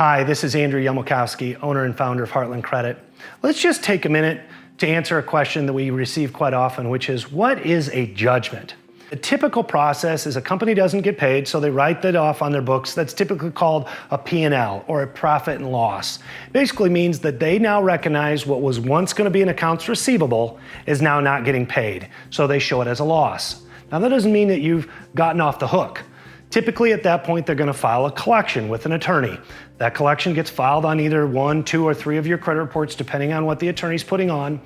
Hi, this is Andrew Yomulkowski, owner and founder of Heartland Credit. Let's just take a minute to answer a question that we receive quite often, which is, what is a judgment? The typical process is a company doesn't get paid, so they write that off on their books. That's typically called a P&L, or a profit and loss. Basically means that they now recognize what was once going to be an accounts receivable is now not getting paid, so they show it as a loss. Now that doesn't mean that you've gotten off the hook. Typically at that point, they're going to file a collection with an attorney. That collection gets filed on either 1, 2, or 3 of your credit reports, depending on what the attorney's putting on.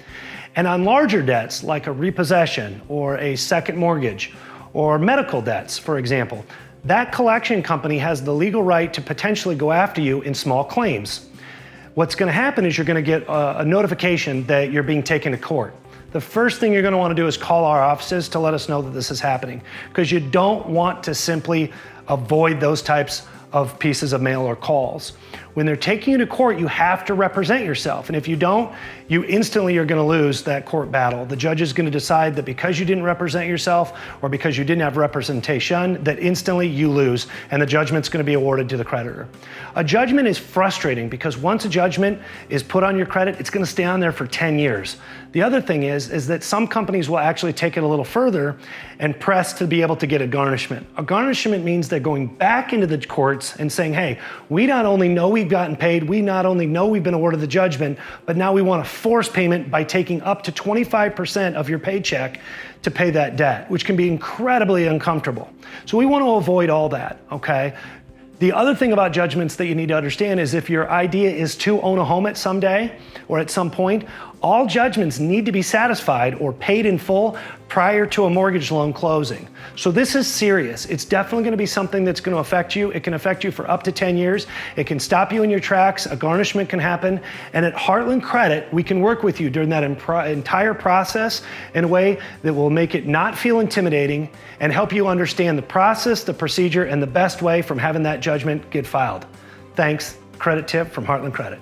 And on larger debts, like a repossession or a second mortgage or medical debts, for example, that collection company has the legal right to potentially go after you in small claims. What's going to happen is you're going to get a notification that you're being taken to court. The first thing you're going to want to do is call our offices to let us know that this is happening, because you don't want to simply avoid those types of pieces of mail or calls. When they're taking you to court, you have to represent yourself. And if you don't, you instantly are going to lose that court battle. The judge is going to decide that because you didn't represent yourself or because you didn't have representation, that instantly you lose and the judgment's going to be awarded to the creditor. A judgment is frustrating because once a judgment is put on your credit, it's going to stay on there for 10 years. The other thing is that some companies will actually take it a little further and press to be able to get a garnishment. A garnishment means they're going back into the courts and saying, hey, we not only know we've gotten paid, we not only know we've been awarded the judgment, but now we want to force payment by taking up to 25% of your paycheck to pay that debt, which can be incredibly uncomfortable. So we want to avoid all that, okay? The other thing about judgments that you need to understand is if your idea is to own a home at some day or at some point, all judgments need to be satisfied or paid in full prior to a mortgage loan closing. So this is serious. It's definitely going to be something that's going to affect you. It can affect you for up to 10 years. It can stop you in your tracks. A garnishment can happen. And at Heartland Credit, we can work with you during that entire process in a way that will make it not feel intimidating and help you understand the process, the procedure, and the best way from having that judgment get filed. Thanks. Credit tip from Heartland Credit.